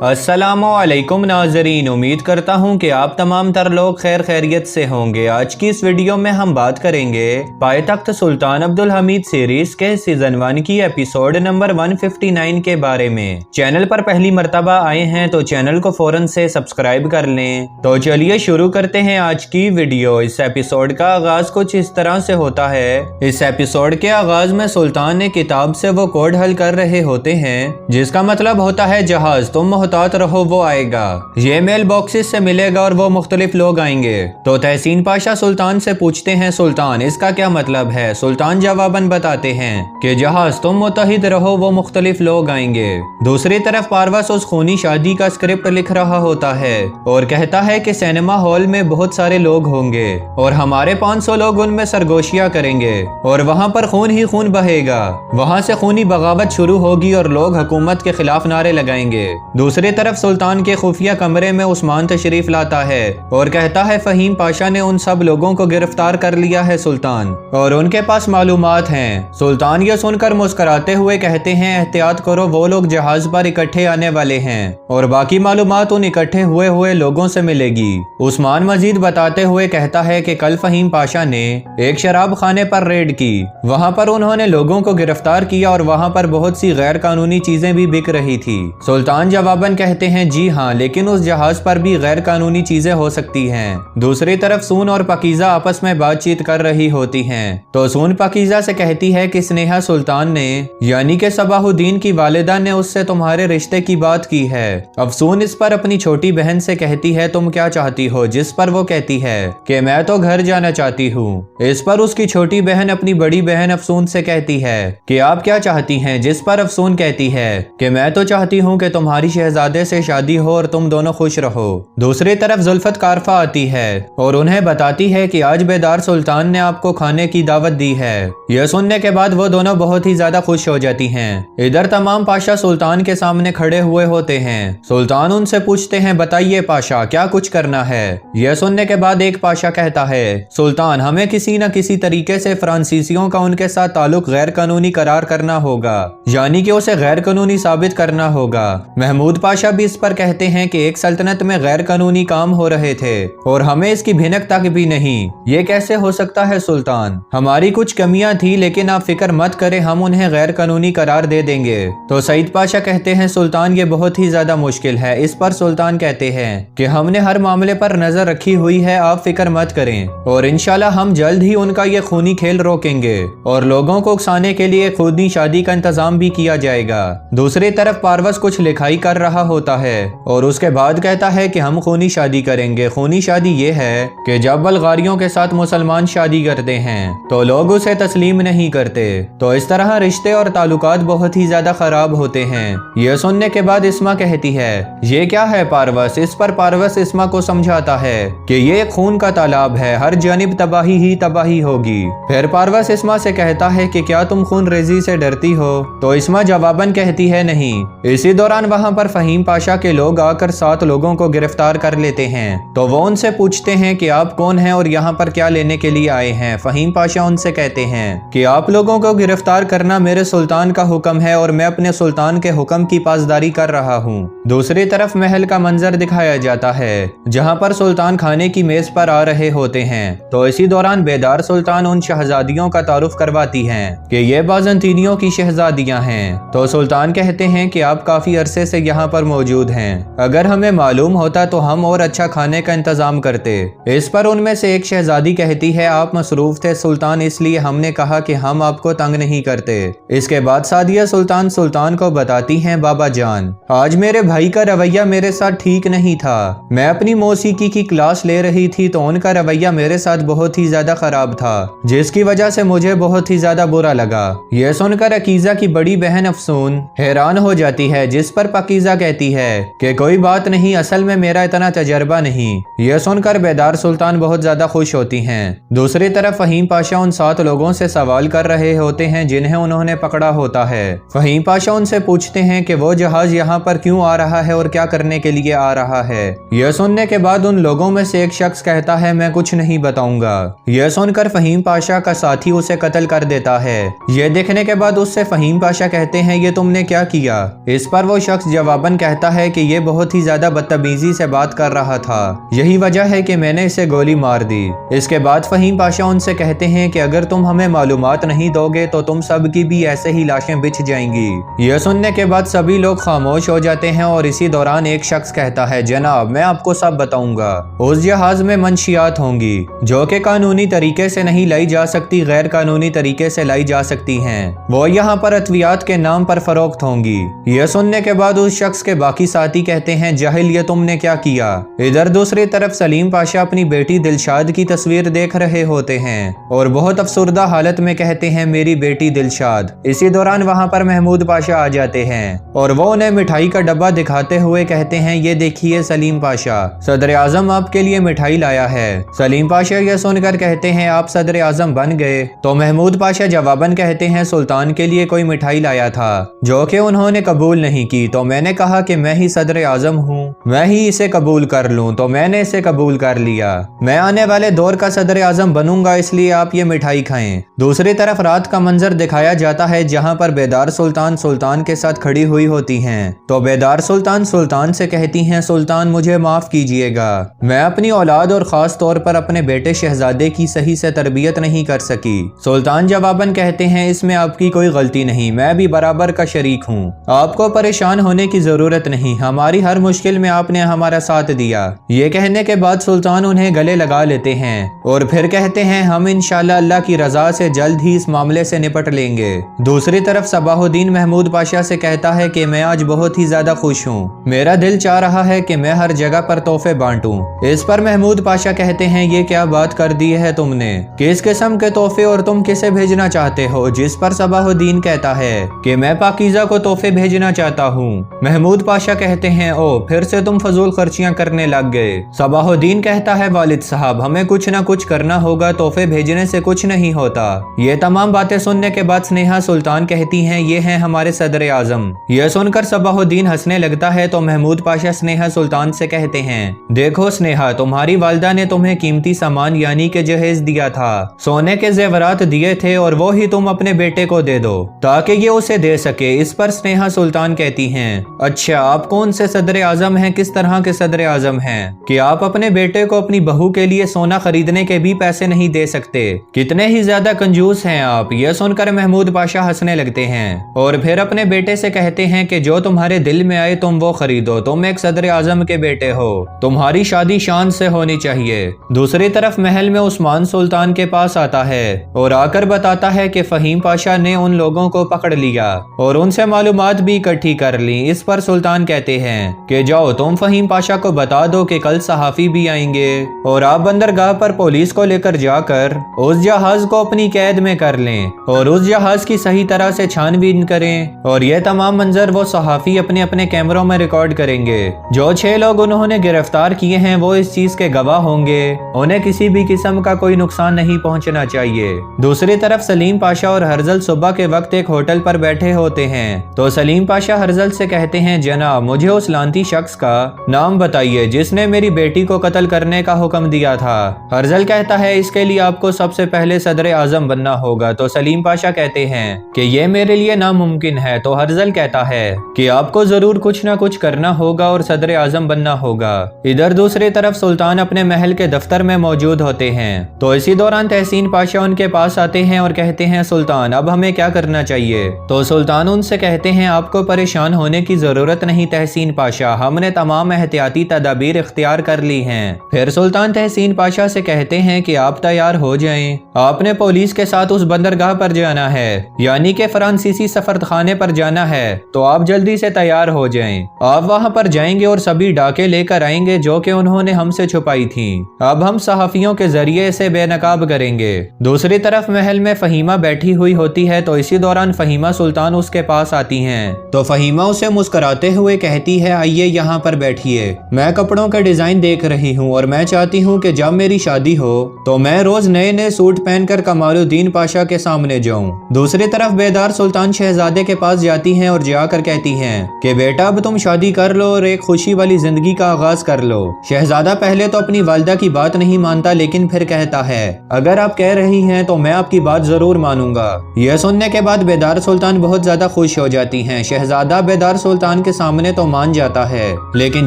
अस्सलामुअलैकुम नाज़रीन, उम्मीद करता हूँ कि आप तमाम तर लोग खैर खैरियत से होंगे। आज की इस वीडियो में हम बात करेंगे पायतख्त सुल्तान अब्दुल हमीद सीरीज के सीजन 1 की एपिसोड नंबर 159 के बारे में। चैनल पर पहली मर्तबा आए हैं तो चैनल को फौरन से सब्सक्राइब कर लें। तो चलिए शुरू करते हैं आज की वीडियो। इस एपिसोड का आगाज कुछ इस तरह से होता है। इस एपिसोड के आगाज में सुल्तान ने किताब से वो कोड हल कर रहे होते हैं जिसका मतलब होता है जहाज तुम मुहतात रहो वो आएगा, ये मेल बॉक्सेस से मिलेगा और वो मुख्तलिफ लोग आएंगे। तो तहसीन पाशा सुल्तान से पूछते हैं सुल्तान इसका क्या मतलब है। सुल्तान जवाबन बताते हैं कि जहाज तुम मुत्तहिद रहो वो मुख्तलिफ लोग आएंगे। दूसरी तरफ पारवस उस खूनी शादी का स्क्रिप्ट लिख रहा होता है और कहता है कि सिनेमा हॉल में बहुत सारे लोग होंगे और हमारे 500 लोग उनमें सरगोशियां करेंगे और वहां पर खून ही खून बहेगा। वहां से खूनी बगावत शुरू होगी और लोग हुकूमत के खिलाफ नारे लगाएंगे। दूसरी तरफ सुल्तान के खुफिया कमरे में उस्मान तशरीफ लाता है और कहता है फहीम पाशा ने उन सब लोगों को गिरफ्तार कर लिया है सुल्तान, और उनके पास मालूमात हैं। सुल्तान ये सुनकर मुस्कुराते हुए कहते हैं एहतियात करो, वो लोग जहाज पर इकट्ठे आने वाले हैं और बाकी मालूमात उन इकट्ठे हुए लोगों से मिलेगी। उस्मान मजीद बताते हुए कहता है कि कल फहीम पाशा ने एक शराब खाने पर रेड की, वहां पर उन्होंने लोगों को गिरफ्तार किया और वहां पर बहुत सी गैर कानूनी चीजें भी बिक रही थी। सुल्तान जवाबन कहते हैं जी हाँ, लेकिन उस जहाज पर भी गैर कानूनी चीजें हो सकती हैं। दूसरी तरफ सून और पकीजा आपस में बातचीत कर रही होती हैं। तो सून पकीजा से कहती है कि स्नेहा सुल्तान ने यानी कि सबाहुद्दीन की वालिदा ने उससे तुम्हारे रिश्ते की बात की है। अब सून इस पर अपनी छोटी बहन से कहती है तुम क्या चाहती हो, जिस पर वो कहती है कि मैं तो घर जाना चाहती हूँ। इस पर उसकी छोटी बहन अपनी बड़ी बहन अफसून से कहती है कि आप क्या चाहती हैं, जिस पर अफसून कहती है कि मैं तो चाहती हूँ कि तुम्हारी शहजादे से शादी हो और तुम दोनों खुश रहो। दूसरी तरफ जुल्फत कारफा आती है और उन्हें बताती है कि आज बेदार सुल्तान ने आपको खाने की दावत दी है। यह सुनने के बाद वो दोनों बहुत ही ज्यादा खुश हो जाती हैं। इधर तमाम पाशा सुल्तान के सामने खड़े हुए होते हैं। सुल्तान उनसे पूछते हैं बताइए पाशा क्या कुछ करना है। यह सुनने के बाद एक पाशा कहता है सुल्तान हमें किसी न किसी तरीके से फ्रांसीसियों का उनके साथ ताल्लुक गैर कानूनी करार करना होगा, यानी कि उसे गैर कानूनी साबित करना होगा। महमूद पाशा भी इस पर कहते हैं कि एक सल्तनत में गैर कानूनी काम हो रहे थे और हमें इसकी भिनक तक भी नहीं। ये कैसे हो सकता है सुल्तान, हमारी कुछ कमियां थी लेकिन आप फिक्र मत करें, हम उन्हें गैर कानूनी करार दे देंगे। तो सईद पाशा कहते हैं सुल्तान ये बहुत ही ज्यादा मुश्किल है। इस पर सुल्तान कहते हैं कि हमने हर मामले पर नजर रखी हुई है, आप फिक्र मत करें और इंशाल्लाह हम जल्द ही उनका ये खूनी खेल रोकेंगे और लोगों को उकसाने के लिए खूनी शादी का इंतजाम भी किया जाएगा। दूसरी तरफ पारवस कुछ लिखाई कर रहा होता है और उसके बाद कहता है कि हम खूनी शादी करेंगे। खूनी शादी ये है कि जब बल्गारियों के साथ मुसलमान शादी करते हैं तो लोग उसे तस्लीम नहीं करते, तो इस तरह रिश्ते और ताल्लुकात बहुत ही ज्यादा खराब होते हैं। यह सुनने के बाद इस्मा कहती है ये क्या है पारवस। इस पर पारवस इस्मा को समझाता है कि ये खून का तालाब है, हर जानिब तबाही ही तबाही होगी। फिर पारवस इस्मा से कहता है कि क्या तुम खून रेजी से डरती हो। तो इस्मा जवाबन कहती है नहीं। इसी दौरान वहां पर फहीम पाशा के लोग आकर 7 लोगों को गिरफ्तार कर लेते हैं। तो वो उनसे पूछते हैं कि आप कौन हैं और यहाँ पर क्या लेने के लिए आए हैं। फहीम पाशा उनसे कहते हैं कि आप लोगों को गिरफ्तार करना मेरे सुल्तान का हुक्म है और मैं अपने सुल्तान के हुक्म की पासदारी कर रहा हूँ। दूसरी तरफ महल का मंजर दिखाया जाता है जहाँ पर सुल्तान खाने की मेज पर आ रहे होते हैं। तो इसी दौरान बेदार सुल्तान उन शहजादियों का तारुफ करवाती हैं कि ये बाज़ंतीनियों की शहजादियां हैं। तो सुल्तान कहते हैं कि आप काफी अरसे से यहाँ पर मौजूद हैं, अगर हमें मालूम होता तो हम और अच्छा खाने का इंतजाम करते। इस पर उनमें से एक शहजादी कहती है आप मसरूफ थे सुल्तान, इसलिए हमने कहा कि हम आपको तंग नहीं करते। इसके बाद सादिया सुल्तान को बताती हैं बाबा जान आज मेरे भाई का रवैया मेरे साथ ठीक नहीं था। मैं अपनी मौसीकी की क्लास ले रही थी तो उनका रवैया मेरे साथ बहुत ही ज्यादा खराब था, जिसकी वजह से मुझे बहुत ही ज्यादा बुरा लगा। यह सुनकर अकीजा की बड़ी बहन अफसून हैरान हो जाती है, जिस पर पकीजा कहती है कि कोई बात नहीं, असल में मेरा इतना तजर्बा नहीं। यह सुनकर बेदार सुल्तान बहुत ज्यादा खुश होती हैं। दूसरी तरफ फहीम पाशा उन 7 लोगों से सवाल कर रहे होते हैं जिन्हें उन्होंने पकड़ा होता है। फहीम पाशा उनसे पूछते हैं कि वो जहाज यहाँ पर क्यों आ रहा है और क्या करने के लिए आ रहा है। यह सुनने के बाद उन लोगों में से एक शख्स कहता है मैं कुछ नहीं बताऊंगा। यह सुनकर फहीम पाशा का साथी उसे कत्ल कर देता है। यह देखने के बाद उससे फहीम पाशा कहते हैं ये तुमने क्या किया। इस पर वो शख्स जवाबन जवाबन कहता है कि ये बहुत ही ज्यादा बदतमीजी से बात कर रहा था, यही वजह है कि मैंने इसे गोली मार दी। इसके बाद फहीम पाशा उनसे कहते हैं कि अगर तुम हमें मालूमात नहीं दोगे तो तुम सब की भी ऐसे ही लाशें बिछ जाएंगी। यह सुनने के बाद सभी लोग खामोश हो जाते हैं और इसी दौरान एक शख्स कहता है, जनाब मैं आपको सब बताऊंगा। उस जहाज में मंशियात होंगी जो कि कानूनी तरीके से नहीं लाई जा सकती, गैर कानूनी तरीके से लाई जा सकती हैं। वो यहाँ पर अतवियात के नाम पर फरोख्त होंगी। यह सुनने के बाद उस शख्स के बाकी साथी कहते हैं, जाहिल ये तुमने क्या किया। इधर दूसरी तरफ सलीम पाशा अपनी बेटी दिलशाद की तस्वीर देख रहे होते हैं और बहुत अफसुर्दा हालत में कहते हैं, मेरी बेटी दिलशाद। इसी दौरान वहाँ पर महमूद पाशा आ जाते हैं और वो उन्हें मिठाई का डब्बा दिखाते हुए कहते हैं, ये देखिए सलीम पाशा, सदर आजम आपके लिए मिठाई लाया है। सलीम पाशा यह सुनकर कहते हैं, आप सदर आजम बन गए। तो महमूद पाशा जवाबन कहते हैं, सुल्तान के लिए कोई मिठाई लाया था जो कि उन्होंने कबूल नहीं की, तो मैंने कहा कि मैं ही सदर आजम हूँ, मैं ही इसे कबूल कर लूँ, तो मैंने इसे कबूल कर लिया। मैं आने वाले दौर का सदर आजम बनूंगा, इसलिए आप ये मिठाई खाएं। दूसरी तरफ रात का मंजर दिखाया जाता है जहाँ पर बेदार सुल्तान सुल्तान के साथ खड़ी हुई होती हैं। तो बेदार सुल्तान सुल्तान से कहती हैं, सुल्तान मुझे माफ कीजिएगा, मैं अपनी औलाद और खास तौर पर अपने बेटे शहजादे की सही से तरबियत नहीं कर सकी। सुल्तान जवाबन कहते हैं, इसमें आपकी कोई गलती नहीं, मैं भी बराबर का शरीक हूँ, आपको परेशान होने की जरूरत नहीं, हमारी हर मुश्किल में आपने हमारा साथ दिया। ये कहने के बाद सुल्तान उन्हें गले लगा लेते हैं और फिर कहते हैं, हम इंशाल्लाह अल्लाह की रजा से जल्द ही इस मामले से निपट लेंगे। दूसरी तरफ सबाहुद्दीन महमूद पाशा से कहता है कि मैं आज बहुत ही ज्यादा खुश हूँ, मेरा दिल चाह रहा है कि मैं हर जगह पर तोहफे बांटूं। इस पर महमूद पाशा कहते हैं, ये क्या बात कर दी है तुमने, किस किस्म के तोहफे और तुम किसे भेजना चाहते हो। जिस पर सबाहुद्दीन कहता है कि मैं पाकीज़ा को तोहफे भेजना चाहता हूँ। महमूद पाशा कहते हैं, ओ फिर से तुम फजूल खर्चियां करने लग गए। सबाहुद्दीन कहता है, वालिद साहब हमें कुछ ना कुछ करना होगा, तोहफे भेजने से कुछ नहीं होता। ये तमाम बातें सुनने के बाद स्नेहा सुल्तान कहती हैं, ये हैं हमारे सदर आजम। यह सुनकर सबाहुद्दीन हंसने लगता है तो महमूद पाशा स्नेहा सुल्तान से कहते हैं, देखो स्नेहा, तुम्हारी वालिदा ने तुम्हें कीमती सामान यानी के जहेज दिया था, सोने के जेवरात दिए थे और वो ही तुम अपने बेटे को दे दो ताकि ये उसे दे सके। इस पर स्नेहा सुल्तान कहती हैं, अच्छा आप कौन से सदर आजम हैं, किस तरह के सदर आजम हैं कि आप अपने बेटे को अपनी बहू के लिए सोना खरीदने के भी पैसे नहीं दे सकते, कितने ही ज्यादा कंजूस हैं आप। यह सुनकर महमूद पाशा हंसने लगते हैं और फिर अपने बेटे से कहते हैं कि जो तुम्हारे दिल में आए तुम वो खरीदो, तुम एक सदर आजम के बेटे हो, तुम्हारी शादी शान से होनी चाहिए। दूसरी तरफ महल में उस्मान सुल्तान के पास आता है और आकर बताता है कि फहीम पाशा ने उन लोगों को पकड़ लिया और उनसे मालूमात भी इकट्ठी कर ली। इस पर सुल्तान कहते हैं कि जाओ तुम फहीम पाशा को बता दो कि कल सहाफी भी आएंगे और आप बंदरगाह पर पुलिस को लेकर जाकर उस जहाज को अपनी कैद में कर लें और उस जहाज की सही तरह से छानबीन करें और यह तमाम मंजर वो सहाफी अपने अपने कैमरों में रिकॉर्ड करेंगे। जो 6 लोग उन्होंने गिरफ्तार किए हैं वो इस चीज के गवाह होंगे, उन्हें किसी भी किस्म का कोई नुकसान नहीं पहुंचना चाहिए। दूसरी तरफ सलीम पाशा और हर्जल सुबह के वक्त एक होटल पर बैठे होते हैं तो सलीम पाशा हर्जल से कहते हैं, जनाब मुझे उस लांती शख्स का नाम बताइए जिसने मेरी बेटी को कत्ल करने का हुक्म दिया था। हर्जल कहता है, इसके लिए आपको सबसे पहले सदर आजम बनना होगा। तो सलीम पाशा कहते हैं कि यह मेरे लिए नामुमकिन है। तो हर्जल कहता है कि आपको जरूर कुछ ना कुछ करना होगा और सदर आजम बनना होगा। इधर दूसरी तरफ सुल्तान अपने महल के दफ्तर में मौजूद होते हैं तो इसी दौरान तहसीन पाशा उनके पास आते हैं और कहते हैं, सुल्तान अब हमें क्या करना चाहिए। तो सुल्तान उनसे कहते हैं, आपको परेशान होने की जरूरत नहीं तहसीन पाशा, हमने तमाम एहतियाती तदाबीर इख्तियार कर ली हैं। फिर सुल्तान तहसीन पाशा से कहते हैं कि आप तैयार हो जाएं, आपने पुलिस के साथ उस बंदरगाह पर जाना है यानी कि फ्रांसीसी सफरखाने पर जाना है, तो आप जल्दी से तैयार हो जाएं। आप वहां पर जाएंगे और सभी डाके लेकर आएंगे जो कि उन्होंने हमसे छुपाई थी। अब हम सहाफियों के जरिए इसे बेनकाब करेंगे। दूसरी तरफ महल में फहीमा बैठी हुई होती है तो इसी दौरान फहीमा सुल्तान उसके पास आती हैं तो फहीमा उसे मुस्कुराते हुए कहती है, आइए यहाँ पर बैठिए, मैं कपड़ों का डिजाइन देख रही हूँ और मैं चाहती हूँ कि जब मेरी शादी हो तो मैं रोज नए नए सूट पहनकर कमालुद्दीन पाशा के सामने जाऊं। दूसरी तरफ बेदार सुल्तान शहजादे के पास जाती हैं और जाकर कहती हैं कि बेटा अब तुम शादी कर लो और एक खुशी वाली जिंदगी का आगाज कर लो। शहजादा पहले तो अपनी वालिदा की बात नहीं मानता लेकिन फिर कहता है, अगर आप कह रही हैं तो मैं आपकी बात जरूर मानूंगा। यह सुनने के बाद बेदार सुल्तान बहुत ज्यादा खुश हो जाती हैं। शहजादा बेदार सुल्तान سلطان کے سامنے تو مان جاتا ہے، لیکن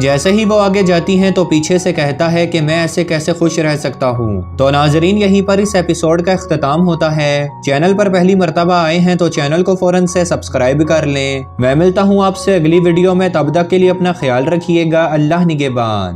جیسے ہی وہ آگے جاتی ہیں تو پیچھے سے کہتا ہے کہ میں ایسے کیسے خوش رہ سکتا ہوں۔ تو ناظرین یہیں پر اس ایپیسوڈ کا اختتام ہوتا ہے۔ چینل پر پہلی مرتبہ آئے ہیں تو چینل کو فوراً سے سبسکرائب کر لیں۔ میں ملتا ہوں آپ سے اگلی ویڈیو میں، تب تک کے لیے اپنا خیال رکھیے گا۔ اللہ نگہبان۔